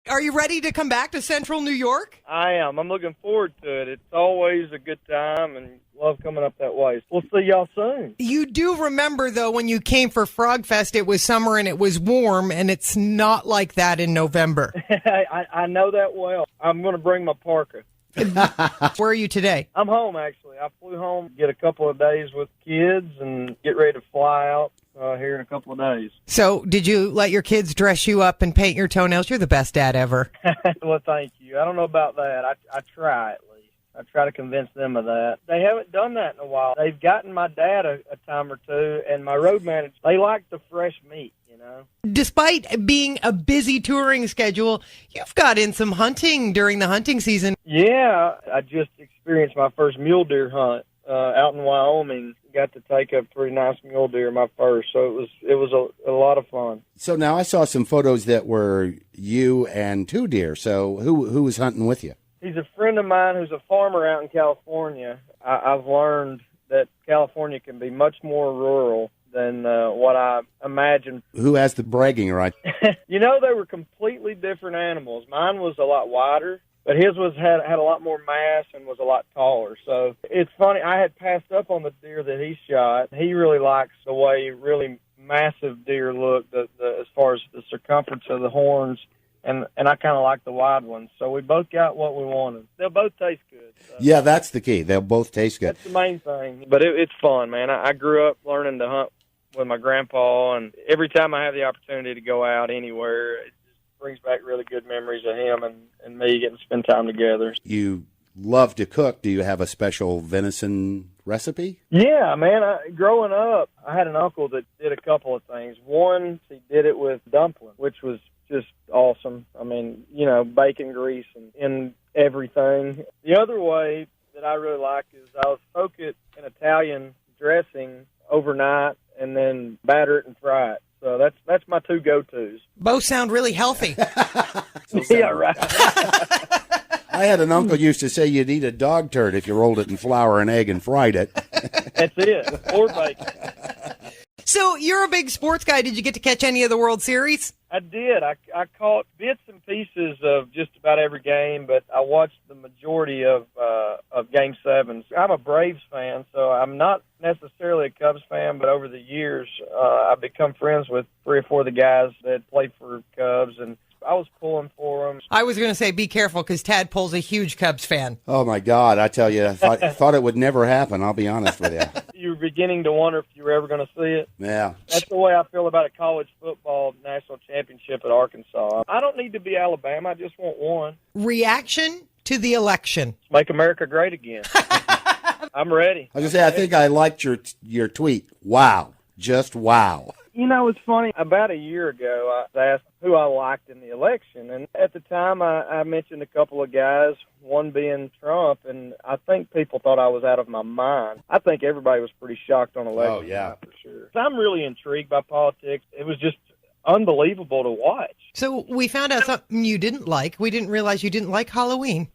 Are you ready to come back to Central New York? I am. I'm looking forward to it. It's always a good time and love coming up that way. We'll see y'all soon. You do remember, though, when you came for Frog Fest, it was summer and it was warm, and it's not like that in November. I know that well. I'm going to bring my parka. Where are you today? I'm home, actually. I flew home to get a couple of days with kids and get ready to fly out here in a couple of days. So did you let your kids dress you up and paint your toenails? You're the best dad ever. Well, thank you. I don't know about that. I try at least. I try to convince them of that. They haven't done that in a while. They've gotten my dad a time or two, and my road manager, they like the fresh meat, you know. Despite being a busy touring schedule, you've got in some hunting during the hunting season. Yeah, I just experienced my first mule deer hunt out in Wyoming. Got to take a pretty nice mule deer, my first, so it was a lot of fun. So now I saw some photos that were you and two deer. So who was hunting with you? He's a friend of mine who's a farmer out in California. I've learned that California can be much more rural than what I imagined. Who has the bragging right? You know, they were completely different animals. Mine was a lot wider, but his had a lot more mass and was a lot taller. So it's funny, I had passed up on the deer that he shot. He really likes the way really massive deer look, as far as the circumference of the horns. And I kind of like the wide ones. So we both got what we wanted. They'll both taste good. So. Yeah, that's the key. They'll both taste good. That's the main thing. But it's fun, man. I grew up learning to hunt with my grandpa, and every time I have the opportunity to go out anywhere, it just brings back really good memories of him and me getting to spend time together. You love to cook. Do you have a special venison recipe? Yeah, man. Growing up, I had an uncle that did a couple of things. One, he did it with dumpling, which was just awesome. I mean, you know, bacon grease and everything. The other way that I really like is I would soak it in Italian dressing overnight and then batter it and fry it. So that's my two go-tos. Both sound really healthy. Yeah, right. I had an uncle used to say you'd eat a dog turd if you rolled it in flour and egg and fried it. That's it. Or bacon. So you're a big sports guy. Did you get to catch any of the World Series? I did. I caught bits and pieces of just about every game, but I watched the majority of Game 7s. I'm a Braves fan, so I'm not necessarily a Cubs fan, but over the years, I've become friends with 3 or 4 of the guys that played for Cubs, and I was pulling for them. I was going to say be careful because Tadpole's a huge Cubs fan. Oh, my God. I tell you, I thought it would never happen. I'll be honest with you. You were beginning to wonder if you were ever going to see it. Yeah. That's the way I feel about a college football national championship at Arkansas. I don't need to be Alabama. I just want one. Reaction to the election. Make America great again. I'm ready. I was going to say, I think I liked your tweet. Wow. Just wow. You know, it's funny. About a year ago, I asked who I liked in the election. And at the time, I mentioned a couple of guys, one being Trump, and I think people thought I was out of my mind. I think everybody was pretty shocked on election. Oh, yeah. For sure. I'm really intrigued by politics. It was just unbelievable to watch. So we found out something you didn't like. We didn't realize you didn't like Halloween.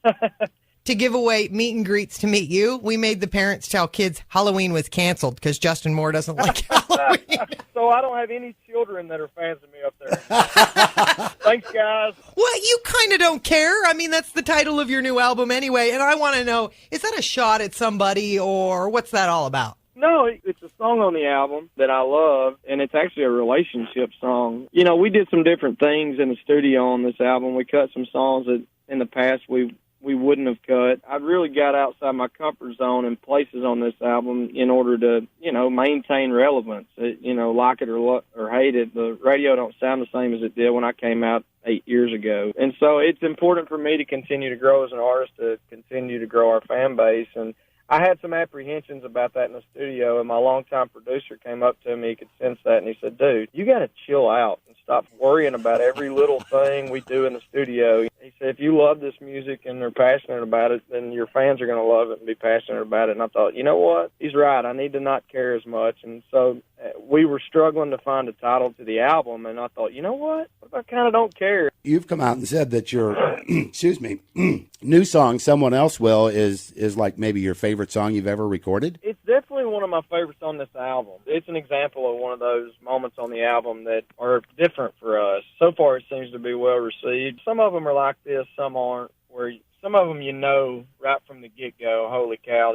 To give away meet and greets to meet you, we made the parents tell kids Halloween was canceled because Justin Moore doesn't like Halloween. So I don't have any children that are fans of me up there. Thanks, guys. Well, you kind of don't care. I mean, that's the title of your new album anyway. And I want to know, is that a shot at somebody or what's that all about? No, it's a song on the album that I love, and it's actually a relationship song. You know, we did some different things in the studio on this album. We cut some songs that in the past we wouldn't have cut. I really got outside my comfort zone in places on this album in order to, you know, maintain relevance. You know, like it or hate it, the radio don't sound the same as it did when I came out 8 years ago. And so it's important for me to continue to grow as an artist, to continue to grow our fan base. And I had some apprehensions about that in the studio, and my longtime producer came up to me, he could sense that, and he said, dude, you got to chill out and stop worrying about every little thing we do in the studio. He said, if you love this music and are passionate about it, then your fans are going to love it and be passionate about it. And I thought, you know what? He's right. I need to not care as much. And so we were struggling to find a title to the album, and I thought, you know what? What if I kind of don't care? You've come out and said that your, excuse me, new song, Someone Else Will, is like maybe your favorite song you've ever recorded? It's definitely probably one of my favorites on this album. It's an example of one of those moments on the album that are different for us. So far, it seems to be well received. Some of them are like this, some aren't, where some of them right from the get-go, holy cow,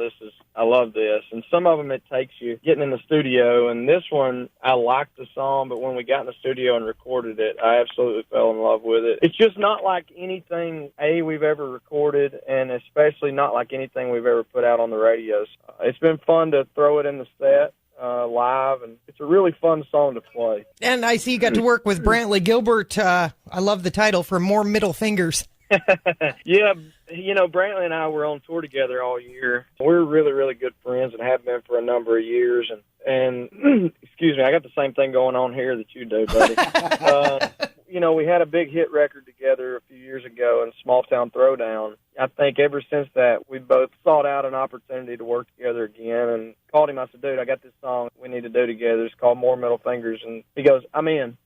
I love this. And some of them it takes you getting in the studio. And this one, I liked the song, but when we got in the studio and recorded it, I absolutely fell in love with it. It's just not like anything, we've ever recorded, and especially not like anything we've ever put out on the radio. It's been fun to throw it in the set live, and it's a really fun song to play. And I see you got to work with Brantley Gilbert. I love the title, For More Middle Fingers. Yeah, Brantley and I were on tour together all year. We're really, really good friends and have been for a number of years. And excuse me, I got the same thing going on here that you do, buddy. We had a big hit record together a few years ago in Small Town Throwdown. I think ever since that, we both sought out an opportunity to work together again and called him. I said, dude, I got this song we need to do together. It's called More Middle Fingers. And he goes, I'm in.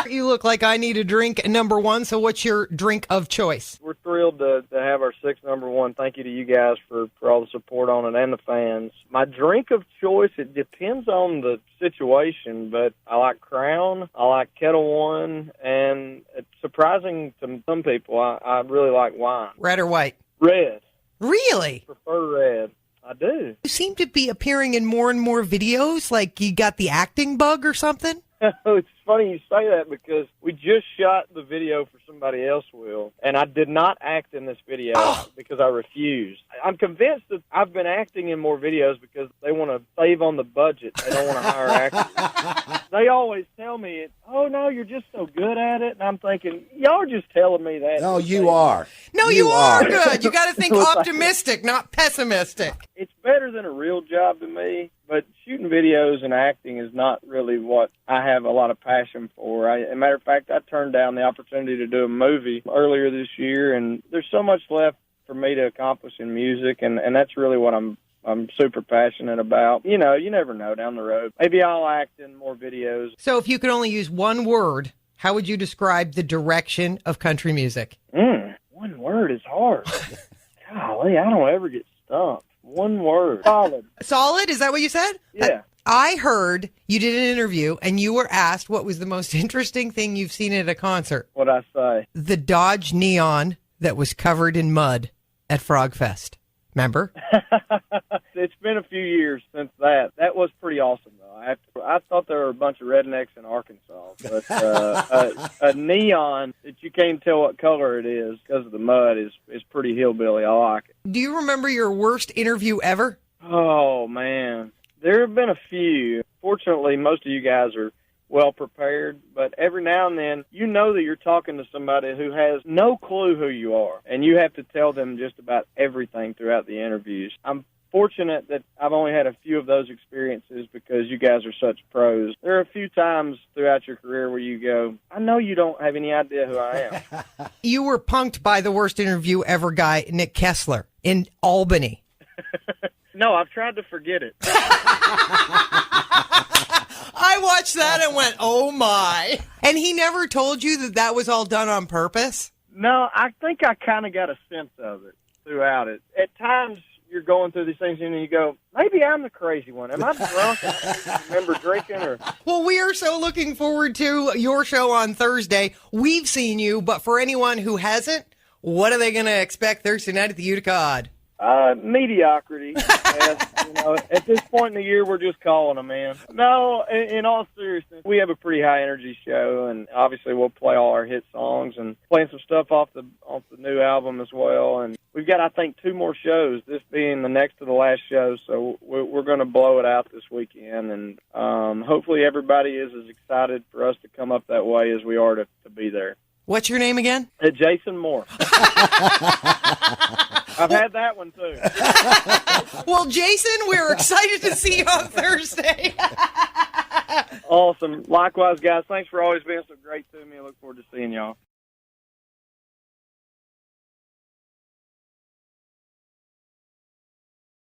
You look like I need a drink, #1, so what's your drink of choice? We're thrilled to have our 6th #1. Thank you to you guys for all the support on it and the fans. My drink of choice, it depends on the situation, but I like Crown, I like Kettle One, and it's surprising to some people, I really like wine. Red or white? Red. Really? I prefer red. I do. You seem to be appearing in more and more videos, like you got the acting bug or something? It's funny you say that because we just shot the video for somebody else, Will, and I did not act in this video because I refused. I'm convinced that I've been acting in more videos because they want to save on the budget. They don't want to hire actors. They always tell me, oh, no, you're just so good at it. And I'm thinking, y'all are just telling me that. No, you are. No, you are good. You got to think optimistic, not pessimistic. It's better than a real job to me, but shooting videos and acting is not really what I have a lot of passion for. As a matter of fact, I turned down the opportunity to do a movie earlier this year, and there's so much left for me to accomplish in music, and that's really what I'm super passionate about. You never know down the road. Maybe I'll act in more videos. So if you could only use one word, how would you describe the direction of country music? One word is hard. Golly, I don't ever get stumped. One word. Solid. Solid? Is that what you said? Yeah. I heard you did an interview and you were asked what was the most interesting thing you've seen at a concert. What'd I say? The Dodge Neon that was covered in mud at Frog Fest. Remember? It's been a few years since that. That was pretty awesome, though. I thought there were a bunch of rednecks in Arkansas, but a neon that you can't tell what color it is because of the mud is pretty hillbilly. I like it. Do you remember your worst interview ever? Oh, man. There have been a few. Fortunately, most of you guys are well prepared, but every now and then you know that you're talking to somebody who has no clue who you are, and you have to tell them just about everything throughout the interviews. I'm fortunate that I've only had a few of those experiences because you guys are such pros. There are a few times throughout your career where you go, I know you don't have any idea who I am. You were punked by the worst interview ever guy, Nick Kessler, in Albany. No, I've tried to forget it. I watched that and went, oh my. And he never told you that was all done on purpose? No, I think I kind of got a sense of it throughout it. At times, you're going through these things and you go, maybe I'm the crazy one. Am I drunk? I don't remember drinking or... Well, we are so looking forward to your show on Thursday. We've seen you, but for anyone who hasn't, what are they going to expect Thursday night at the Utica Aud? Mediocrity. At this point in the year, we're just calling them, man. No, in all seriousness, we have a pretty high energy show, and obviously we'll play all our hit songs and playing some stuff off the new album as well. And we've got, I think, 2 more shows. This being the next to the last show, so we're going to blow it out this weekend, and hopefully everybody is as excited for us to come up that way as we are to be there. What's your name again? Jason Moore. I've had that one, too. Well, Jason, we're excited to see you on Thursday. Awesome. Likewise, guys. Thanks for always being so great to me. I look forward to seeing y'all.